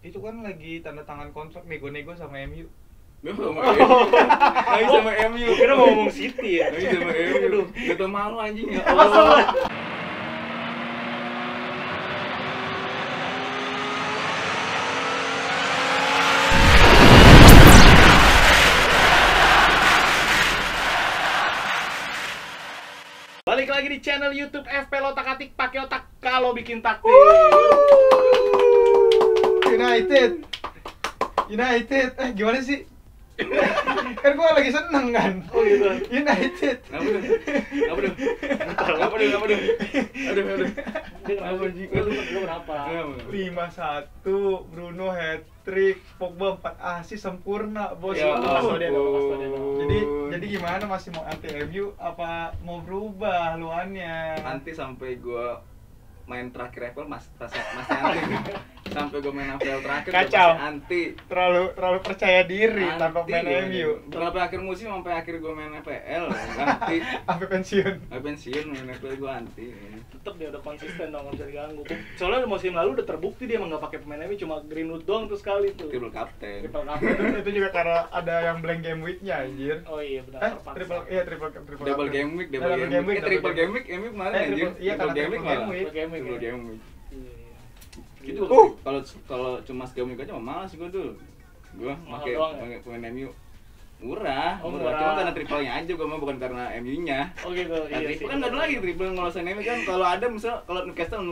Itu kan lagi tanda tangan kontrak nego-nego sama MU. Gue sama MU. Lagi sama MU. Kira mau ngomong City ya. Lagi sama MU. Aduh. Gak tau malu anjing ya. Allah. Balik lagi di channel YouTube FP Lotak-Atik, pakai otak kalau bikin taktik. United. Gimana sih? Kan gua lagi seneng kan. Oh gitu. United. Apa dong? Aduh. Dia kenapa anjing? Lu kenapa? 5-1 Bruno hat-trick, Pogba 4 assist sempurna, bos. Ya ampun. Jadi gimana, masih mau anti MU apa mau berubah haluannya? Nanti sampai gua main terakhir Apple masih anti. Sampai gua main Apple terakhir Kacau. masih anti. Terlalu percaya diri Anti tanpa main gua. MU. Sampai akhir musim, sampai akhir gua main FPL anti. Sampai pensiun. Pensiun main FPL gua anti. Tetep dia udah konsisten dong, nggak bisa diganggu. Soalnya musim lalu udah terbukti dia emang nggak pakai pemain MU, cuma Greenwood doang tuh sekali tuh. Triple captain. Triple captain. Itu juga karena ada yang blank game week-nya anjir. Oh iya benar, terpaksa. Double game week. Triple game week MU kemarin anjir. Iya, karena Triple game week malah. Triple Game week. Iya, iya. Gitu kalau cuma game week aja mah malas gua dulu. Gua Mahal pakai doang ya? pemain MU. Murah. Murah. Cuma karena triple-nya aja gua mah, bukan karena MU-nya. Oh gitu. Nah, Iya triple sih. kan nggak ada lagi triple ngelasin MU kan. Kalau ada kalau Newcastle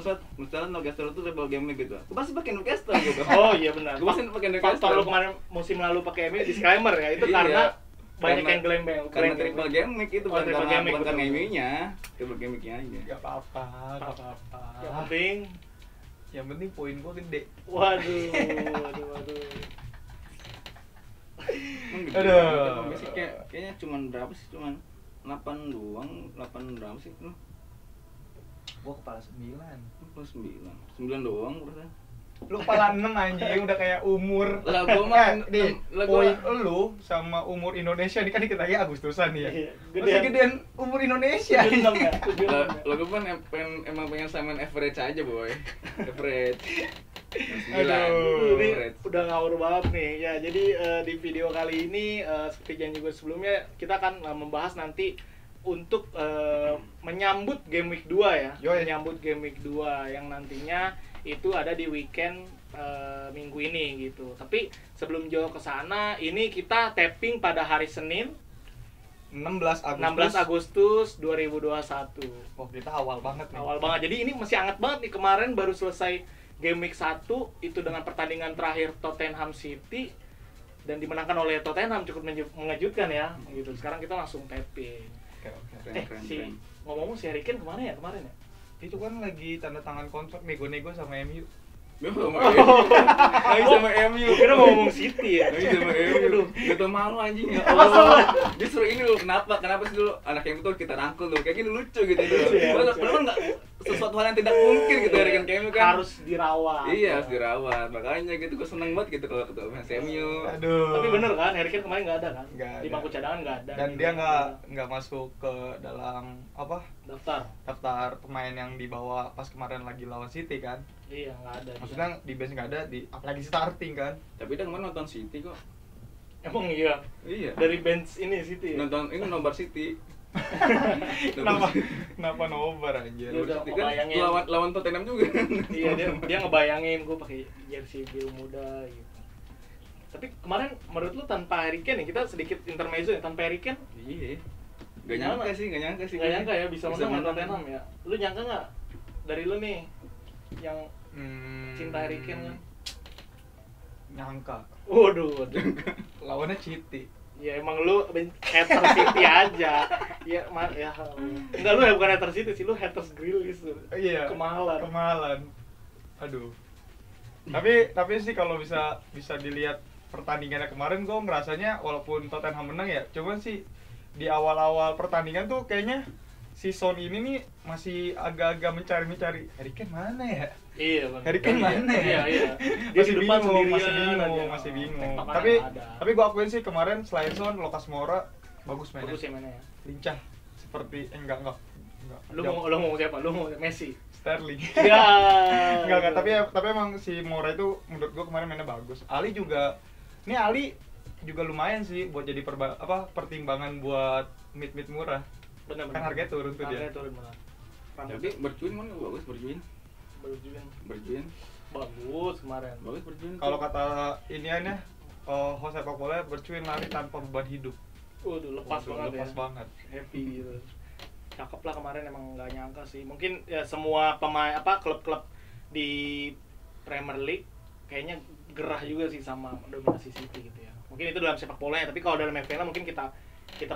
itu triple game week gitu. Gua pasti pakai Newcastle gitu. Oh iya benar. Gua pasti pakai Faktor Newcastle. lu kemarin musim lalu pakai MU disclaimer ya, itu Iya. karena banyak Karena- yang gelembeng. Karena triple game week itu Oh, bukan triple karena game week, bukan karena betul. MU-nya. Triple game week-nya aja. Gak apa-apa. Yang penting, Yang penting poin gua gede. waduh. Emang gede Aduh. banget ya, sih kayaknya cuman berapa sih? Cuman 8 doang, 8 berapa sih? Lu? Gua kepala 9. Plus 9. 9 doang berarti. Lu kepala 6 anjing, udah kayak umur. Lah gua mah nih, lah gua poin lu sama umur Indonesia ini kan dikit lagi Agustusan nih ya. Iya, Masih gedean umur Indonesia. 76 ya, 76 ya. Lo gue kan emang pengen samain average aja boy. Average. Aduh. Ini udah ngawur banget nih ya. Jadi di video kali ini seperti janji gue sebelumnya, kita akan membahas nanti untuk menyambut game week 2 ya. Yoi. Menyambut game week 2 yang nantinya itu ada di weekend minggu ini gitu. Tapi sebelum jauh ke sana, ini kita tapping pada hari Senin 16 16 Agustus 2021. Wah, kita awal banget nih. Awal banget. Jadi ini masih hangat banget nih. Kemarin baru selesai game week 1 itu dengan pertandingan terakhir Tottenham City dan dimenangkan oleh Tottenham, cukup mengejutkan ya. Gitu. Sekarang kita langsung tapping. Oke. Keren. Ngomong-ngomong si Harry Kane kemana ya kemarin ya? Itu kan lagi tanda tangan kontrak nego-nego sama MU. Gue sama MU. Lagi sama MU. Kira mau ngomong City ya? Lagi sama MU. Aduh. Gak tau malu anjing ya. Allah. Justru ini loh, kenapa sih dulu anak yang betul kita rangkul loh. Kayak gini lucu gitu. Iya, Padahal lucu. kan nggak sesuatu hal yang tidak mungkin gitu dari kan MU kan. Harus dirawat. Iya, harus dirawat. Makanya gitu gue seneng banget gitu kalau ketemu fans MU. Aduh. Tapi bener kan, Harry Kane kemarin nggak ada kan? Nggak ada. Di bangku cadangan nggak ada. Dan Gitu. dia nggak masuk ke dalam daftar pemain yang dibawa pas kemarin lagi lawan City kan. Iya, nggak ada. Maksudnya di bench nggak ada, apalagi starting kan. Tapi dia kemarin nonton City kok. Emang iya. Iya. Dari bench ini City. Ya? Nonton ini nomor City. Kenapa nobar anjir? Dia udah City kan ngebayangin. lawan Tottenham juga. Iya, dia ngebayangin gue pakai jersey biru muda gitu. Tapi kemarin menurut lu tanpa Harry Kane ya, kita sedikit intermezzo ya, tanpa Harry Kane Iya. Gak Gimana? nyangka sih. nggak nyangka ya bisa menang Tottenham ya. Lu nyangka nggak dari lu nih yang cinta Harry Kane kan? Nyangka. Waduh. Lawannya City. Ya emang lu hater City aja. Ya ya. Enggak, lu ya bukan hater City sih, lu haters Grealish tuh. Iya. Kemahalan. Aduh. Tapi sih kalau bisa dilihat pertandingannya kemarin, gue ngerasanya walaupun Tottenham menang ya, cuman sih di awal-awal pertandingan tuh kayaknya si Son ini nih masih agak-agak mencari Harry Kane mana ya? Iya, Bang. Harry Kane mana ya? Iya. Dia di depan sendirian aja. masih bingung. Tepakannya Tapi nggak ada. tapi gua akuin sih kemarin selain Son, Lucas Moura bagus mainnya. Bagus ya mainnya ya. Lincah seperti enggak. Lu mau siapa? Lu mau Messi. Sterling. Ya. Enggak, tapi emang si Moura itu menurut gua kemarin mainnya bagus. Ali juga, ini Ali juga lumayan sih buat jadi pertimbangan buat mid murah. Benar. Kan harganya turun tuh dia. Harganya turun benar. Tapi bercuin mana bagus bercuin. Berjuang. Bagus kemarin. Bagus bercuin. Kalau kata iniannya Jose Popola bercuin lari tanpa beban hidup. Waduh, lepas banget. Happy gitu. Cakep lah kemarin, emang nggak nyangka sih. Mungkin ya semua pemain klub-klub di Premier League kayaknya gerah juga sih sama dominasi City gitu ya. Mungkin itu dalam sepak bola ya, tapi kalau dalam FPL mungkin kita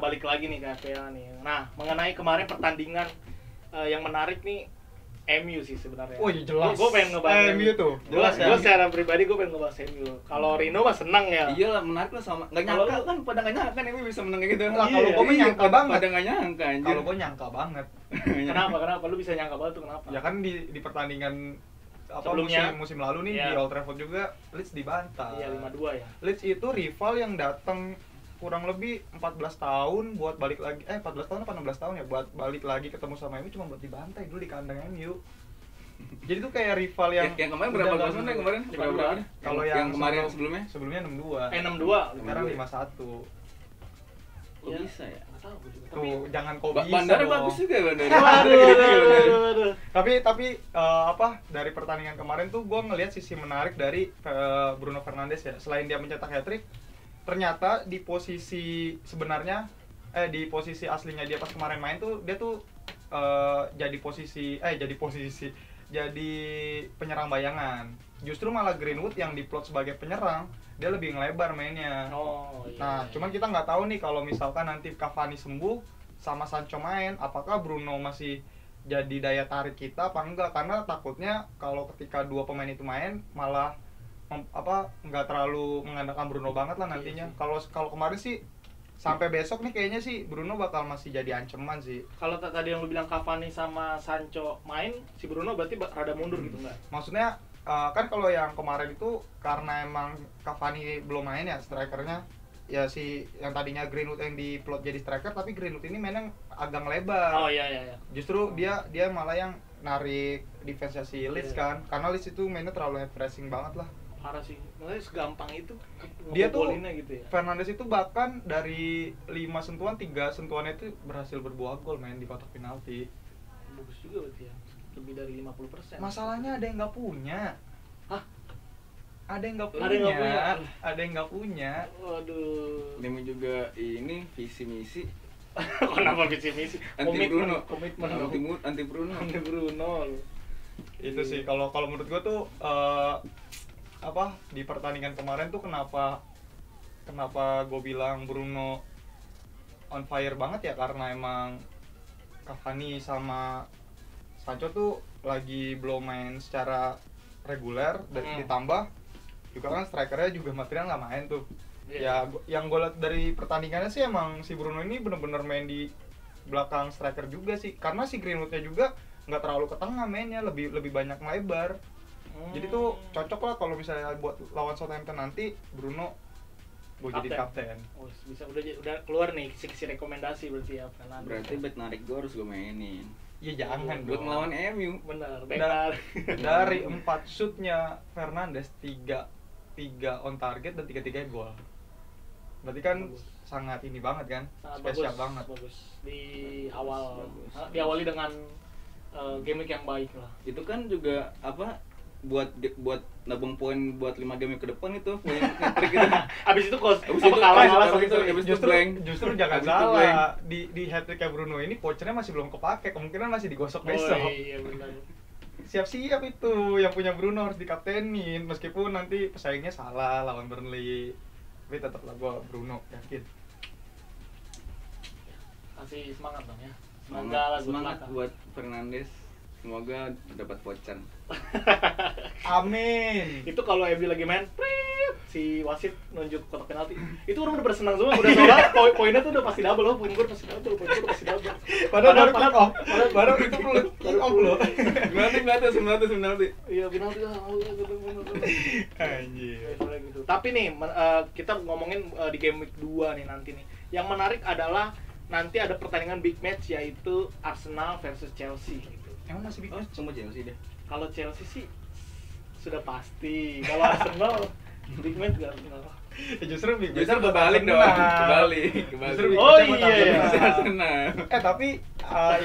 balik lagi nih ke FPL nih. Nah, mengenai kemarin pertandingan yang menarik nih MU sih sebenarnya. Oh iya jelas. Gue pengen ngebahas MU tuh. Jelas ya. Gue secara pribadi gue pengen ngebahas MU. Kalau Rino mah senang ya. Iya lah, menarik lah sama. Enggak nyangka kan, pada enggak nyangka kan MU bisa menang kayak gitu. Lah, kalau gua mah nyangka banget. Pada enggak nyangka anjir. Kalau gua nyangka banget. Kenapa? Lu bisa nyangka banget tuh kenapa? Ya kan di pertandingan Sebelumnya. musim lalu nih Iya. di Old Trafford juga Leeds dibantai. Iya, 5-2 ya. Leeds itu rival yang datang kurang lebih 14 tahun buat balik lagi 14 tahun apa 16 tahun ya buat balik lagi ketemu sama MU cuma buat dibantai dulu di kandang MU. Jadi tuh kayak rival yang kemarin berapa gol mana kemarin? Berapa? Kalau yang kemarin sebelumnya 6-2. 6-2. Sekarang 5-1. Kok bisa ya? Enggak tahu gue juga. Tuh, jangan kok bisa. Bandara dong. bagus juga Bandara. Waduh. Tapi dari pertandingan kemarin tuh gue ngelihat sisi menarik dari Bruno Fernandes ya. Selain dia mencetak hat-trick, ternyata di posisi sebenarnya di posisi aslinya dia pas kemarin main tuh dia tuh jadi penyerang bayangan. Justru malah Greenwood yang diplot sebagai penyerang, dia lebih ngelebar mainnya. Oh, iya. Nah, cuman kita nggak tahu nih kalau misalkan nanti Cavani sembuh sama Sancho main, apakah Bruno masih jadi daya tarik kita apa enggak? Karena takutnya kalau ketika dua pemain itu main malah nggak terlalu mengandalkan Bruno banget lah nantinya. Iya Kalau kemarin sih sampai besok nih kayaknya sih Bruno bakal masih jadi ancaman sih. Kalau tadi yang lu bilang Cavani sama Sancho main, si Bruno berarti rada mundur gitu enggak? Maksudnya kan kalau yang kemarin itu karena emang Cavani belum main ya strikernya, ya si yang tadinya Greenwood yang diplot jadi striker tapi Greenwood ini mainnya agak lebar. Oh iya. Justru dia malah yang narik defense si Leeds kan, karena Leeds itu mainnya terlalu head pressing banget lah. Parah sih. Maksudnya segampang itu Dia tuh ngebolinnya gitu ya. Fernandes itu bahkan dari 5 sentuhan 3 sentuhannya itu berhasil berbuah gol main di kotak penalti. Bagus juga berarti ya. Lebih dari 50%. Masalahnya ada yang nggak punya. Hah? Ada yang nggak Ada yang nggak punya? Ada yang nggak punya. Waduh. Nemu juga ini visi misi Kenapa visi-misi? anti Bruno. Komitmen. Anti Bruno. Anti Bruno. Itu sih kalau menurut gua tuh di pertandingan kemarin tuh kenapa gue bilang Bruno on fire banget ya, karena emang Cavani sama Sancho tuh lagi belum main secara reguler dan ditambah juga kan strikernya juga material nggak main tuh. Ya yang gue lihat dari pertandingannya sih emang si Bruno ini bener-bener main di belakang striker juga sih, karena si Greenwoodnya juga nggak terlalu ke tengah mainnya, lebih banyak melebar. Jadi tuh cocok lah kalau misalnya buat lawan Southampton nanti Bruno gue jadi kapten. Oh, bisa udah keluar nih kisi rekomendasi berarti ya Fernandes. Berarti bet narik gue harus gue mainin. Ya jangan Buat dong. melawan MU. Benar, benar. Dari 4 shootnya Fernandes 3 on target dan 3-3 gol. Berarti kan sangat ini banget kan, spesial banget. Bagus. Diawali dengan game week yang baik lah. Itu kan juga buat nabung poin buat 5 game ke depan itu poin hat-trick gitu. Abis itu kalah Justru jangan salah, di hat-trick Bruno ini vouchernya masih belum kepake, kemungkinan masih digosok besok. Oh iya benar. Siap-siap itu yang punya Bruno harus dikaptenin, meskipun nanti pesaingnya salah lawan Burnley, tapi tetaplah gua Bruno yakin. Kasih semangat dong ya. Semangat buat Fernandes. Semoga dapat voucher. Amin. Itu kalau MU lagi main, si wasit nunjuk kotak penalti. Itu orang udah bersenang semua, udah soalnya poinnya tuh udah pasti double loh, poin gue pasti double. Padahal baru itu belum kick off loh. Penalti. Iya, penalti lah. Anjir. Gitu. Tapi nih kita ngomongin di game week 2 nih nanti nih. Yang menarik adalah nanti ada pertandingan big match yaitu Arsenal versus Chelsea gitu. Emang masih big Oh, match? cuma Chelsea deh. Kalau Chelsea sih sudah pasti. Kalau Arsenal big match gak Arsenal. Justru big match Justru kebalik dong, kebalik. Justru big Oh, match buat iya, iya. Arsenal. Senang. Tapi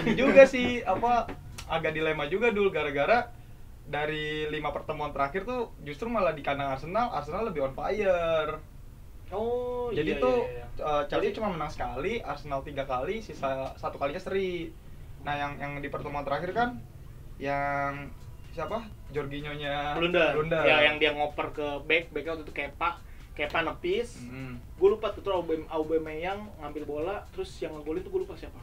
ini juga sih apa agak dilema juga dulu gara-gara dari 5 pertemuan terakhir tuh justru malah di kandang Arsenal lebih on fire. Oh, Jadi iya, tuh iya, iya. Chelsea Jadi- cuma menang sekali, Arsenal 3 kali, sisa 1 kalinya seri. Nah, yang di pertemuan terakhir kan yang siapa? Jorginho-nya Blunder. Ya, yang dia ngoper ke backnya waktu itu Kepa nepis. Hmm. Gue lupa tuh Aubameyang ngambil bola, terus yang ngegolin tuh gue lupa siapa.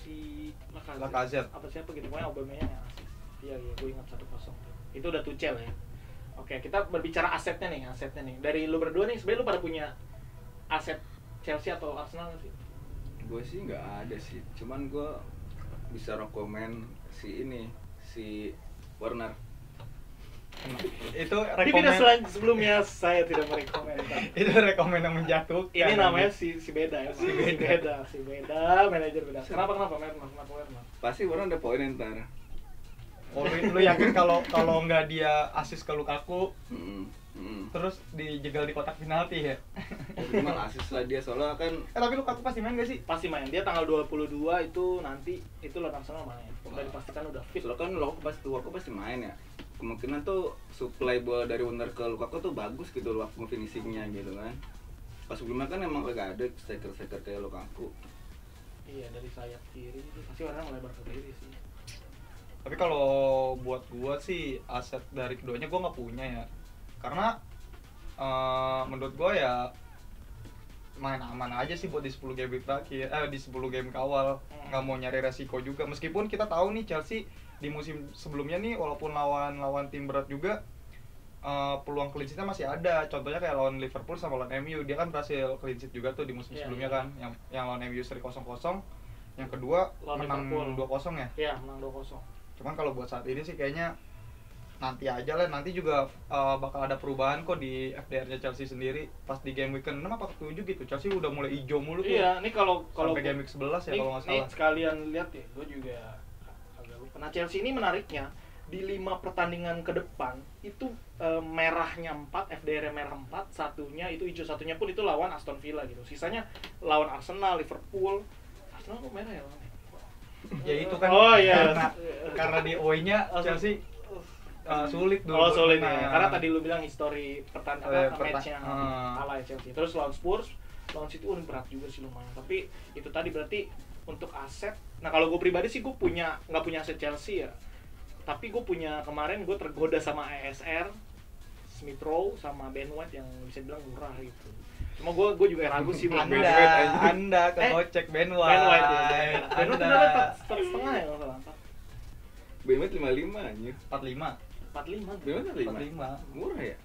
Si Lacazette. Apa siapa gitu, pokoknya Aubameyang yang asis. Iya, gue ingat 1-0. Itu udah Tuchel ya. Oke, kita berbicara asetnya nih. Dari lu berdua nih, sebenarnya lu pada punya aset Chelsea atau Arsenal nggak sih? Gue sih nggak ada sih, cuman gue bisa rekomen si Warner. Itu Di video rekomen sebelumnya saya tidak merekomenkan. itu rekomen yang menjatuhkan. Ini namanya si Beda ya. Si Beda. Si Beda, manajer Beda. Kenapa Werner? Pasti Warner ada poin ntar. Oh, lu yakin kalau nggak dia asis ke Lukaku terus dijegal di kotak penalti ya? Cuman asis lah dia soalnya kan. Tapi Lukaku pasti main gak sih? Pasti main. Dia tanggal 22 itu nanti itu lawan Arsenal main. Udah dipastikan udah fit. Soalnya kan Lukaku pasti main ya. Kemungkinan tuh supply bola dari Warner ke Lukaku tuh bagus gitu, Lukaku finishingnya gitu kan. Pas sebelumnya kan emang gak ada striker kayak Lukaku. Iya, dari sayap kiri itu pasti Werner melebar ke kiri sih. Tapi kalau buat gua sih aset dari keduanya gua nggak punya ya, karena menurut gua ya main aman aja sih buat di 10 game terakhir, di 10 game awal nggak mau nyari resiko juga. Meskipun kita tahu nih Chelsea di musim sebelumnya nih walaupun lawan tim berat juga peluang clean sheet-nya masih ada. Contohnya kayak lawan Liverpool sama lawan MU, dia kan berhasil clean sheet juga tuh di musim Iya, sebelumnya iya. kan, yang lawan MU seri 0-0, yang kedua Lawan menang Liverpool. 2-0 ya. Iya, menang 2-0. Cuman kalau buat saat ini sih kayaknya nanti aja lah, nanti juga bakal ada perubahan kok di FDR-nya Chelsea sendiri. Pas di game week ke-6 apa ke-7 gitu, Chelsea udah mulai hijau mulu tuh. Iya, ini kalau Sampai game week 11 ya kalau nggak Nih salah. sekalian lihat ya, gue juga agak lupa. Nah, Chelsea ini menariknya di 5 pertandingan ke depan itu merahnya 4, FDR merah 4, satunya itu hijau, satunya pun itu lawan Aston Villa gitu. Sisanya lawan Arsenal, Liverpool. Arsenal kok merah ya lawannya? Ya itu kan Oh iya. karena di away-nya Chelsea sulit dulu. Oh, buat sulit menang. ya. Karena tadi lu bilang histori match-nya ah. kalah ya Chelsea. Terus lawan Spurs, lawan City berat juga sih lumayan. Tapi itu tadi berarti untuk aset. Nah, kalau gue pribadi sih gue nggak punya aset Chelsea ya. Tapi gue punya kemarin gue tergoda sama ESR, Smith Rowe sama Ben White yang bisa bilang murah gitu. Cuma gue juga ragu sih buat Ben White. Anda kegocek Ben White. Ben White ya. Ben White Anda udah 4,5 ya kalau nggak salah. Ben White 55 anjir. 45. 45. Ben White 45. 45. Murah ya?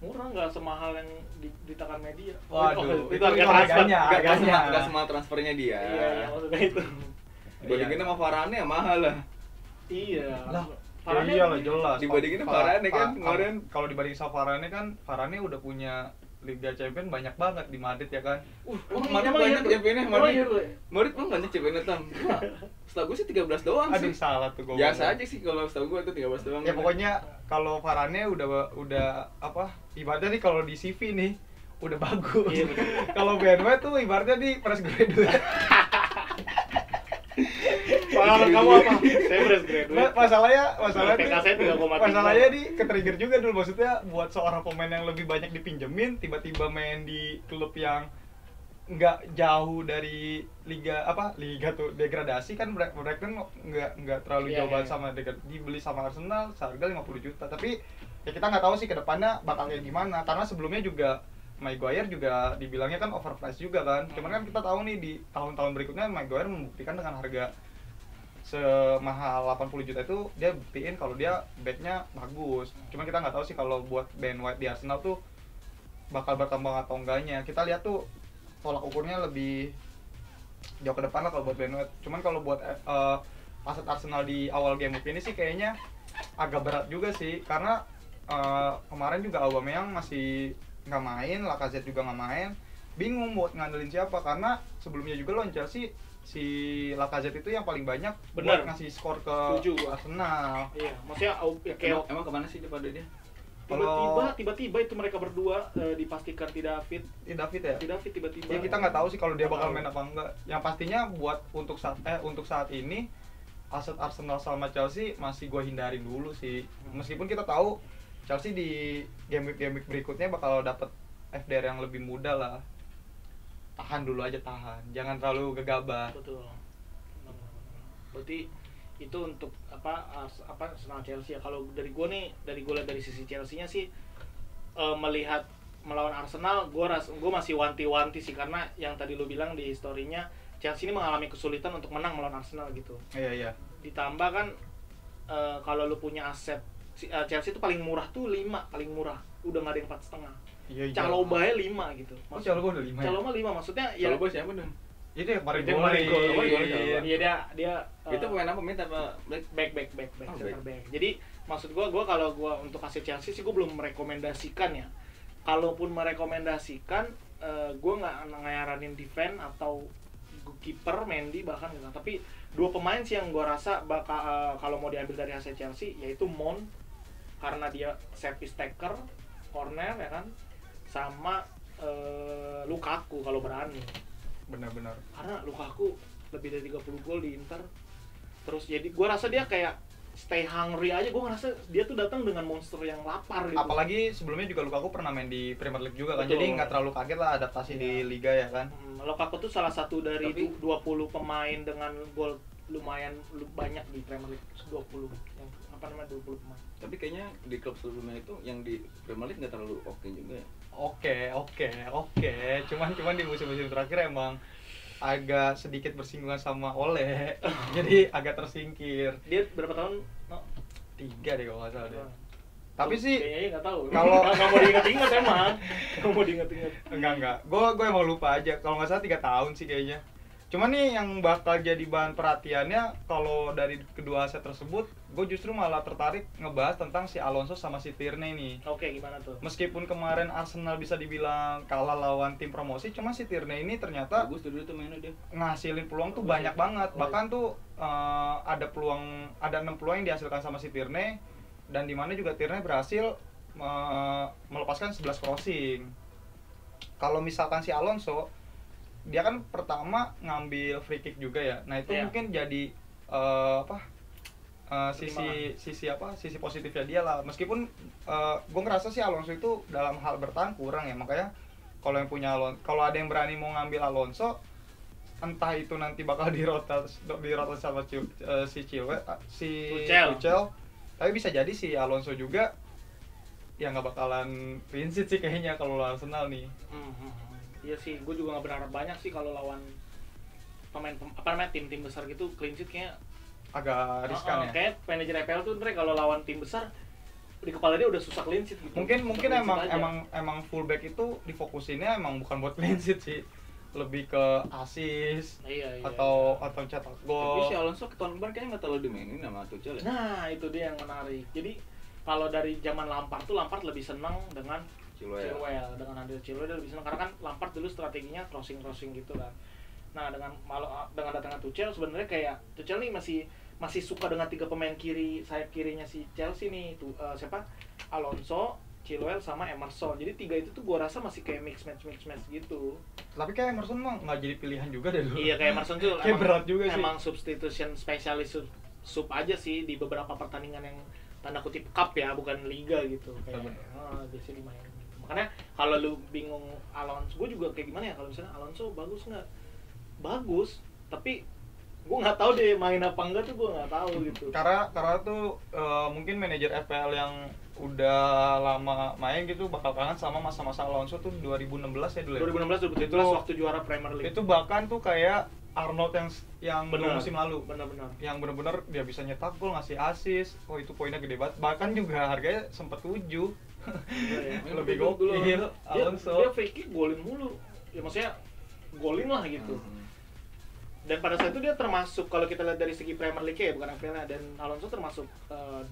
Murah, nggak semahal yang ditekan media. Waduh, itu itu harga transfer. harganya. Enggak semua transfernya dia. Iya, maksudnya itu. Dibandingin sama Varane ya mahal lah. Iya. Lah, Varane iya lah jelas. Dibandingin Varane kan kemarin. Kalau dibanding sama Varane kan Varane udah punya Liga Champions banyak banget di Madrid ya kan. Kemarin emang banyak iya, championnya Bro? Madrid. Iya, Bro. Madrid pun banyak championnya tam. Setahu gue sih 13 doang Aduh sih. salah tuh gue. Biasa aja sih kalau setahu gue itu 13 doang. Ya pokoknya kalau Varane udah apa? Ibaratnya nih kalau di CV nih udah bagus. Iya, betul. Kalau Ben White tuh ibaratnya di fresh graduate. Pengalaman kamu apa? Saya fresh graduate. Masalahnya PK saya 3,3. masalahnya di ke-trigger juga dulu, maksudnya buat seorang pemain yang lebih banyak dipinjemin tiba-tiba main di klub yang nggak jauh dari liga tuh degradasi kan, mereka kan nggak terlalu Iya, jauh banget iya. sama dibeli sama Arsenal seharga 50 juta. Tapi ya kita nggak tahu sih ke depannya bakal kayak gimana, karena sebelumnya juga Maguire juga dibilangnya kan overpriced juga kan. Cuman kan kita tahu nih di tahun-tahun berikutnya Maguire membuktikan dengan harga semahal 80 juta itu dia buktiin kalau dia backnya bagus. Cuman kita nggak tahu sih kalau buat Ben White di Arsenal tuh bakal berkembang atau enggaknya. Kita lihat tuh tolak ukurnya lebih jauh ke depan lah kalau buat Ben White. Cuman kalau buat aset Arsenal di awal game week ini sih kayaknya agak berat juga sih, karena kemarin juga Aubameyang masih nggak main, Lacazette juga nggak main, bingung buat ngandelin siapa, karena sebelumnya juga lawan Chelsea si Lacazette itu yang paling banyak Bener. buat ngasih skor ke Setuju gua. Arsenal. Iya, maksudnya ya, kayak Emang kemana sih dia pada dia? tiba-tiba itu mereka berdua dipastikan tidak fit. David ya? Tidak fit tiba-tiba. Ya kita nggak tahu sih kalau dia Nggak bakal tahu. main apa enggak. Yang pastinya buat untuk saat ini aset Arsenal sama Chelsea masih gua hindarin dulu sih. Meskipun kita tahu Chelsea di game week berikutnya bakal dapat FDR yang lebih mudah lah. Tahan dulu aja, jangan terlalu gegabah. Betul. Berarti itu untuk Arsenal Chelsea ya. Kalau dari gue lihat dari sisi Chelsea-nya sih melihat melawan Arsenal, gue masih wanti-wanti sih, karena yang tadi lu bilang di story-nya Chelsea ini mengalami kesulitan untuk menang melawan Arsenal gitu. Iya. Ditambah kan kalau lu punya aset Chelsea itu paling murah tuh 5, paling murah. Udah nggak ada yang 4,5. Iya. Caloba 5 gitu. Oh, Caloba udah 5 ya? Caloba 5 maksudnya ya. Kalau bos siapa dong? Itu yang kemarin Itu yang kemarin gol. golin. Iya dia Itu pemain apa, mid apa black? back Oh, center back. Jadi maksud gua kalau gua untuk aset Chelsea sih gua belum merekomendasikan ya. Kalaupun merekomendasikan gua nggak ngaranin defense atau kiper Mendy bahkan gitu. Tapi dua pemain sih yang gua rasa bakal kalau mau diambil dari aset Chelsea yaitu Mount, karena dia set piece taker, corner ya kan, sama Lukaku kalau berani. Benar-benar. Karena Lukaku lebih dari 30 gol di Inter. Terus jadi gue rasa dia kayak stay hungry aja. Gue ngerasa dia tuh datang dengan monster yang lapar gitu. Apalagi sebelumnya juga Lukaku pernah main di Premier League juga kan. Betul. Jadi nggak terlalu kaget lah adaptasi di liga ya kan. Lukaku tuh salah satu dari Tapi- 20 pemain dengan gol lumayan banyak di Premier League. 20 yang 20 pemain. Tapi kayaknya di klub sebelumnya itu yang di Premier League nggak terlalu oke juga ya. Oke. Cuman di musim-musim terakhir emang agak sedikit bersinggungan sama Ole. Jadi agak tersingkir. Dia berapa tahun? No. 3 deh kalau nggak salah deh. Tapi sih kayaknya nggak tahu. kalau- nggak mau diingat-ingat emang. Nggak mau diingat-ingat. enggak. Gue emang lupa aja. Kalau nggak salah 3 tahun sih kayaknya. Cuman nih yang bakal jadi bahan perhatiannya kalau dari kedua aset tersebut, gue justru malah tertarik ngebahas tentang si Alonso sama si Tierney nih. Oke, gimana tuh? Meskipun kemarin Arsenal bisa dibilang kalah lawan tim promosi, cuma si Tierney ini ternyata Bagus tuh dulu tuh mainnya dia. ngasilin peluang tuh Bagus banyak ya. banget. Bagus. Bahkan tuh ada 6 peluang yang dihasilkan sama si Tierney, dan di mana juga Tierney berhasil melepaskan 11 crossing. Kalau misalkan si Alonso, dia kan pertama ngambil free kick juga ya. Nah, itu Iya. mungkin jadi sisi positifnya dia lah. Meskipun gue ngerasa sih Alonso itu dalam hal bertahan kurang ya. Makanya kalau ada yang berani mau ngambil Alonso, entah itu nanti bakal dirotasi sama si Tuchel. Tapi bisa jadi si Alonso juga ya nggak bakalan clean sheet sih kayaknya kalau lawan Arsenal nih. Iya sih, gue juga nggak berharap banyak sih kalau lawan tim-tim besar gitu. Clean sheet kayaknya Agak riskan ya. kayak manajer EPL tuh Andre kalau lawan tim besar di kepala dia udah susah clean sheet gitu. Mungkin Susah clean sheet aja. emang fullback itu difokusinnya emang bukan buat clean sheet sih, lebih ke assist Iya. atau cetak Tapi gol. si Alonso ke tahun kemarin kayaknya nggak terlalu dimainin sama Tuchel ya. Nah, itu dia yang menarik. Jadi kalau dari zaman Lampard lebih senang dengan Chilwell, dengan Andre Chilwell dia lebih senang karena kan Lampard dulu strateginya crossing gitu kan. Nah, dengan datangnya Tuchel sebenarnya kayak Tuchel nih masih suka dengan 3 pemain sayap kirinya si Chelsea nih siapa? Alonso, Chilwell sama Emerson. Jadi 3 itu tuh gua rasa masih kayak mix match gitu. Tapi kayak Emerson mah nggak jadi pilihan juga deh dulu. Iya, kayak Emerson tuh Kayak berat juga sih. Emang substitution spesialis sub aja sih di beberapa pertandingan yang tanda kutip cup ya, bukan liga gitu. Kayak biasanya dimainin. Makanya kalau lu bingung Alonso, gue juga kayak gimana ya kalau misalnya Alonso bagus nggak? Bagus, tapi gue nggak tahu deh main apa enggak tuh gue nggak tahu gitu. Karena tuh mungkin manajer FPL yang udah lama main gitu bakal kangen sama masa-masa Alonso tuh 2016 ya dulu ya. 2016 2017 waktu juara Premier League. Itu bahkan tuh kayak Arnold yang Bener. musim lalu. Benar-benar. Yang bener-bener dia bisa nyetak gol, ngasih assist. Oh, itu poinnya gede banget. Bahkan juga harganya sempat 7. Ya. Lebih Dulu. gokil Alonso. Dia free kick golin mulu. Ya maksudnya golin lah gitu. Dan pada saat itu dia termasuk kalau kita lihat dari segi Premier League ya, bukan FPL, dan Alonso termasuk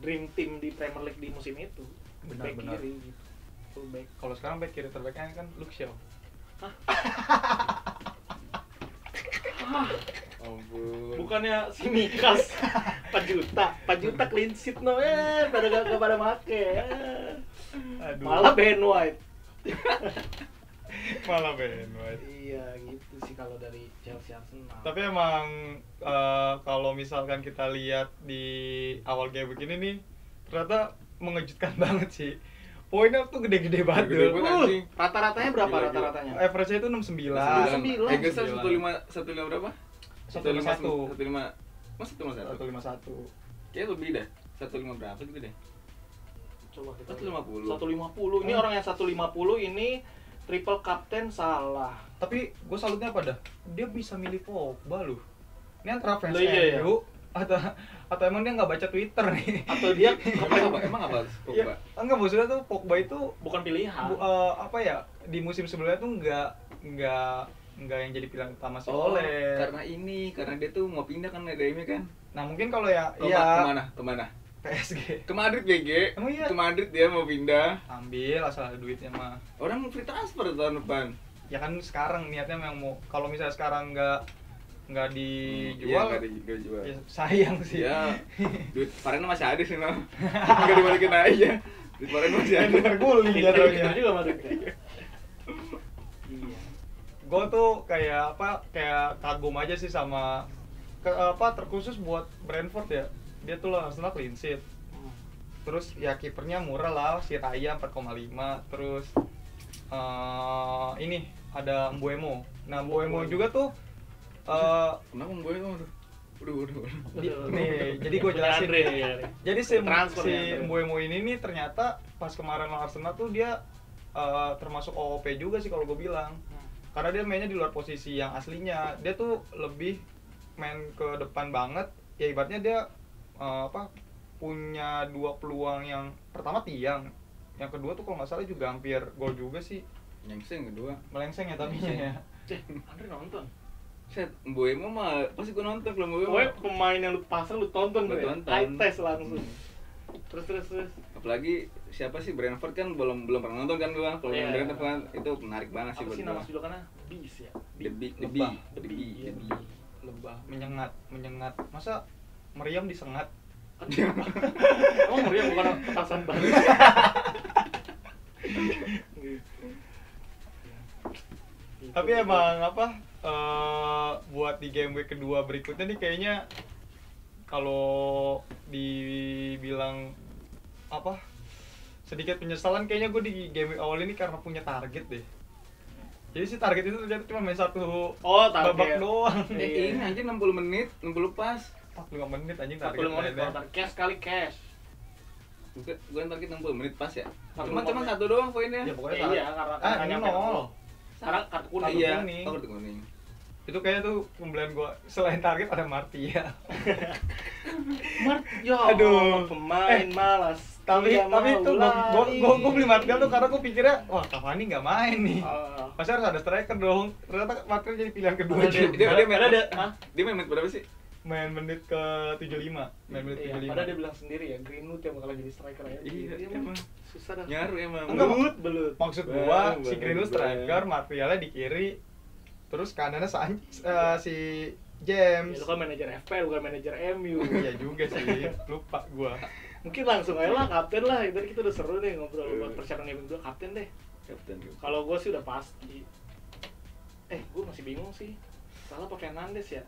dream team di Premier League di musim itu. Benar. Back kiri gitu. Full back. Kalau sekarang back kiri terbaiknya kan Luke Shaw. Ampun. Bukannya si Mikas 4 juta clean sheet no pada gak pada make. Aduh. Malah Ben White. Malah Ben White. Iya gitu sih kalau dari Chelsea Arsenal. Tapi emang kalau misalkan kita lihat di awal game begini nih, ternyata mengejutkan banget sih. Poinnya tuh gede-gede banget. Gede Dul. banget, anjing. Rata-ratanya berapa Gila. rata-ratanya? Average-nya itu 69. 69. Egesnya 15 berapa? 151. 15. Mas 151. 151. Kayaknya lebih dah. 15 berapa gitu deh. Coba kita 150. 150. Ini orang yang 150 ini triple captain salah. Tapi gue salutnya apa dah? Dia bisa milih Pogba loh. Ini antara fans Loh, iya, MU atau emang dia nggak baca Twitter nih? Atau dia Emang apa? Ya, Pogba. enggak, maksudnya tuh Pogba itu bukan pilihan. apa ya, di musim sebelumnya tuh nggak yang jadi pilihan utama si Oh, Ole. karena dia tuh mau pindah kan dari MU kan. Nah mungkin kalau ya Kemana? PSG Ke Madrid GG. Emang iya? Ke Madrid dia mau pindah. ambil asal ada duitnya mah. Orang free transfer tahun depan. Ya kan sekarang niatnya memang mau, kalau misalnya sekarang nggak Iya, dijual, nggak dijual. ya sayang sih. Ya, duit Varane masih ada sih, no. Nggak dibalikin aja. Duit Varane masih ada. Terguling Pinter jatuhnya. juga Madrid. Iya. Gue tuh kayak kagum aja sih sama terkhusus buat Brentford ya. Dia tuh lah Arsenal clean sheet. Terus ya kipernya murah lah, si Raya 4,5. Terus ini ada Mbeumo. Nah Mbeumo juga tuh Kenapa Mboy tuh? Udah. nih, jadi gue jelasin. Andre, ya. Jadi si Transfer ya, Andre. Mbeumo ini nih ternyata pas kemarin lawan Arsenal tuh dia termasuk OOP juga sih kalau gue bilang. Karena dia mainnya di luar posisi yang aslinya. Dia tuh lebih main ke depan banget. Ya ibaratnya dia punya dua peluang, yang pertama tiang, yang kedua tuh kalau nggak salah juga hampir gol juga sih. Nyengseng kedua. Melengseng ya tapi ya. Andre nonton. Set, Mbeumo mah pasti gua nonton kalau Mbeumo. Pokoknya pemain yang lu pasang lu tonton Gua gue. tonton. High test langsung. Terus. Apalagi siapa sih Brentford kan belum pernah nonton kan gua. Kalau Iya. yang Brentford kan itu menarik banget sih Apa buat sih gua. nama julukannya? Beast ya. The Bee. Iya, Bee. Lebah, menyengat. Masa meriam disengat? Emang meriam bukan petasan baru. Tapi emang buat di game week kedua berikutnya nih kayaknya kalau dibilang sedikit penyesalan kayaknya gue di game week awal ini karena punya target deh. Jadi si target itu ternyata cuma main satu target. babak doang. Ini anjir 60 menit, 60 pas. 45 menit anjing target 45 menit mainnya. konter cash kali cash. Gua target 60 menit pas ya. 40 Cuma menit. satu doang poinnya. Ya pokoknya Iya, karena ini nyampe 0. Sekarang kartu kuning. Kartu Iya, kuning. kartu kuning. Itu kayaknya tuh pembelian gua selain target ada Martial. Aduh. Pemain malas. Tapi Tidak mau itu lari. gua beli Martial tuh karena gua pikirnya wah Cavani nggak main nih. Ah. Pasti harus ada striker dong. Ternyata Martial jadi pilihan kedua Padahal juga. Dia main. Hah? Dia main menit berapa sih? Main menit ke 75. Main menit Iya, 75. padahal dia bilang sendiri ya, Greenwood yang bakal jadi striker ya. Iya, Dia emang. susah dah. Nyaru emang. Enggak, Belut. Maksud gua si Bang, Greenwood bang. striker, Martialnya di kiri. Terus kanannya si Ya, James. lu kan manajer FPL bukan manajer MU. Iya juga sih, lupa gua. Mungkin langsung aja lah kapten lah. Tadi kita udah seru nih ngobrol buat persiapan game kedua kapten deh. Kapten. Kalau gue sih udah pasti. Gue masih bingung sih. Salah apa Fernandes ya?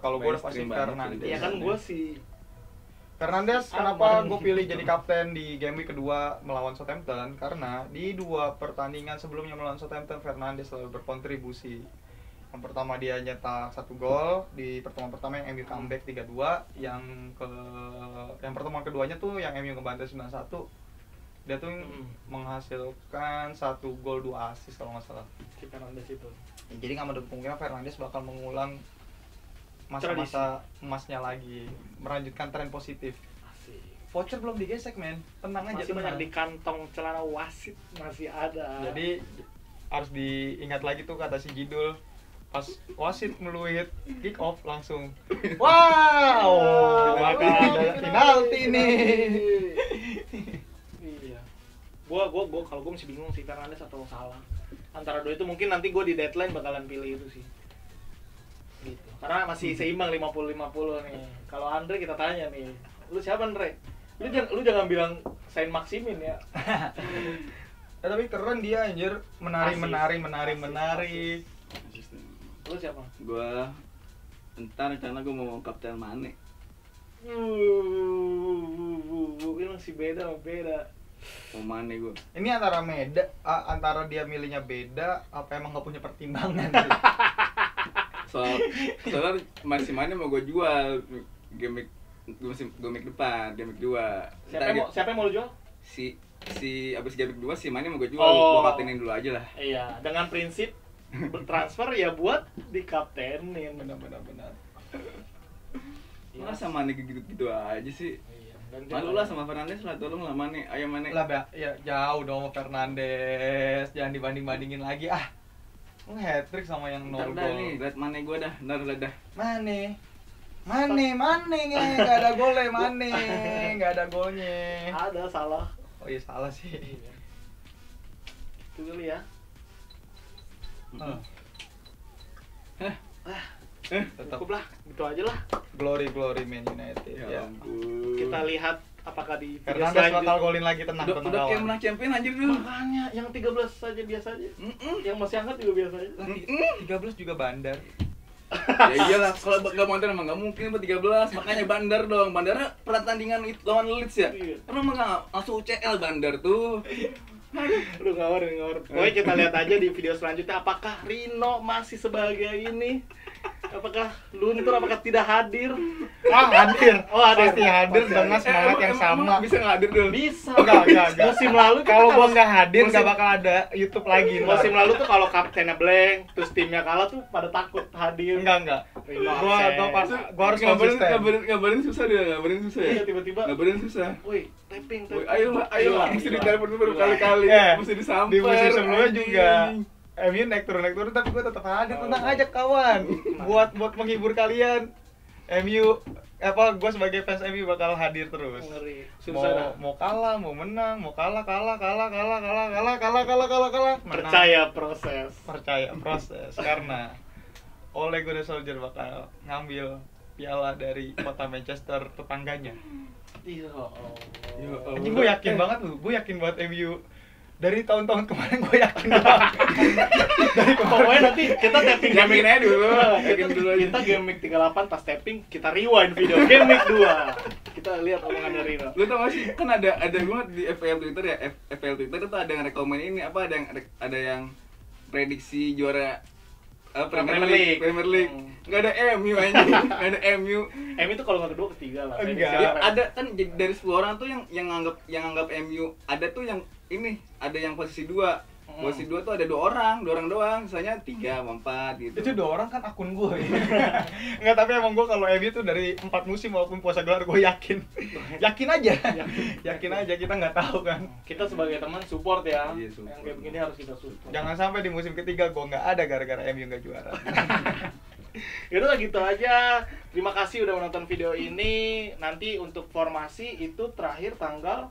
Kalau gua udah pasti Mainstream banget Fernandes. Iya kan gue sih. Fernandes Aman. kenapa gue pilih jadi kapten di game week kedua melawan Southampton? Karena di dua pertandingan sebelumnya melawan Southampton, Fernandes selalu berkontribusi. Yang pertama dia nyetak 1 gol di pertemuan pertama yang MU comeback 3-2, yang pertemuan keduanya tuh yang MU ngebantai 9-1. Dia tuh menghasilkan 1 gol 2 assist kalau nggak salah. Si Fernandes itu. Ya, jadi nggak menutup kemungkinan Fernandes bakal mengulang masa-masa emasnya lagi, melanjutkan tren positif. Asik. Voucher belum digesek men, tenang aja. Masih tenang. banyak di kantong celana wasit masih ada. Jadi harus diingat lagi tuh kata si Jidul, pas wasit meluit kick off langsung wow ada penalti nih. Iya. Gua kalau gua masih bingung sih Fernandes atau Salah. Antara dua itu mungkin nanti gua di deadline bakalan pilih itu sih. gitu. Karena masih seimbang 50-50 nih. Kalau Andre kita tanya nih, lu siapa Andre? Lu jangan bilang Saint Maximin ya. Tapi keren dia anjir, menari. Asisten. Lu siapa? Gua entar rencana gua mau Kapten Mane. Ini masih beda. Mau Mane gua. Ini antara dia milihnya beda apa emang gak punya pertimbangan sih? Soalnya masih Mane mau gua jual game depan, game 2. Siapa yang mau lu jual? Si abis game 2 si Mane mau gua jual, Oh. gua kaptenin dulu aja lah. Iya, dengan prinsip bertransfer ya buat dikaptenin. Benar. Iya. Masa Mane gitu aja sih? Iya, dan Malu lah sama Fernandes lah, tolong lah Mane, ayo Mane. Lah ya jauh dong sama Fernandes, jangan dibanding-bandingin lagi ah. Lu hat-trick sama yang 0 Ntar dah nih, gol. liat Mane gua dah, ntar dah. Mane, nggak ada golnya, nggak ada golnya. ada salah. Oh iya salah sih. Iya. Itu dulu ya. Tetap Cukup lah, gitu aja lah. glory Man United ya. Ampun. Kita lihat apakah di video Fernandes bakal selanjutnya. golin lagi, tenang Udah kayak kawan. menang champion anjir dulu. Makanya yang 13 saja biasa aja. Yang masih hangat juga biasa aja. Lah, 13 juga bandar. Ya iyalah, kalau nggak Bandar emang nggak mungkin 13, makanya Bandar dong. Bandarnya pertandingan itu lawan Leeds ya. Iya. Emang nggak langsung UCL Bandar tuh. Aduh ngawur. Pokoknya kita lihat aja di video selanjutnya apakah Rino masih sebagai ini. Apakah luntur, apakah tidak hadir? Hadir. Oh, hadir. Pasti hadir Pasti dengan hadir. semangat yang sama. Bisa nggak hadir dulu? Bisa. Enggak. Musim lalu kita Kalau gua kalau- nggak hadir nggak musim- bakal ada YouTube lagi. ntar. Musim lalu tuh kalau kaptennya blank, terus timnya kalah tuh pada takut hadir. Enggak. Rino Gua absen. harus konsisten. Ngabarin susah dia, ngabarin susah ya. Iya, tiba-tiba. Ngabarin susah. Woi, tapping. Woi, ayolah, mesti ditelepon dulu Iya. berkali-kali, mesti disamper. Di musim sebelumnya anjing. juga MU naik turun tapi gue tetap hadir, tenang aja kawan. Buat menghibur kalian. MU gue sebagai fans MU bakal hadir terus. Ngeri. Susah dah. Mau kalah, mau menang, mau kalah. Menang. Percaya proses. Percaya proses karena Ole Gunnar Solskjaer bakal ngambil piala dari kota Manchester tetangganya. Iya. Ya Allah. Anjing gue yakin banget MU dari tahun-tahun kemarin gue yakin banget. Pokoknya nanti kita tapping Yakin aja dulu, Nah, yakin dulu aja. Kita game week 38 pas tapping kita rewind video game week 2. Kita lihat omongan dari Rino. Lu tau gak sih, kan ada banget di FPL Twitter ya, FPL Twitter itu ada yang rekomen ini, ada yang prediksi juara Premier League. Nggak ada MU anjing, nggak ada MU. MU itu kalau nggak kedua ketiga lah. Enggak. Ya, ada kan dari 10 orang tuh yang anggap MU ada tuh yang ini, ada yang posisi 2. Posisi 2 tuh ada 2 orang doang, misalnya 3 sama 4 gitu. Itu 2 orang kan akun gue. Enggak, tapi emang gue kalau MU tuh dari 4 musim walaupun puasa gelar gue yakin. Yakin aja. Yakin aja, kita nggak tahu kan. Kita sebagai teman support ya. Iya, support. Yang kayak begini harus kita support. Jangan sampai di musim ketiga gue nggak ada gara-gara MU nggak juara. Yaudah gitu aja. Terima kasih udah menonton video ini. Nanti untuk formasi itu terakhir tanggal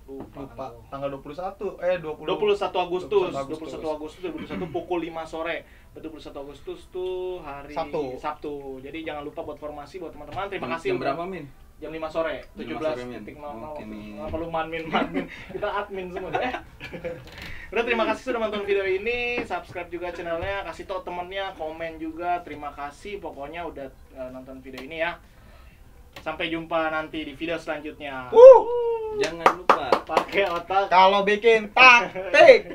Lupa tanggal 21 21 Agustus 21 2021 pukul 5 sore. 21 Agustus tuh hari Sabtu. Jadi jangan lupa buat formasi buat teman-teman. Terima kasih. Jam berapa, Min? Jam 5 sore. 5 sore, Min. 17.00. Oke, Min. Nggak perlu manmin. Kita admin semua. Udah, terima kasih sudah nonton video ini. Subscribe juga channelnya, kasih tau temennya, komen juga. Terima kasih pokoknya udah nonton video ini ya. Sampai jumpa nanti di video selanjutnya. Jangan lupa Pakai otak. Kalau bikin taktik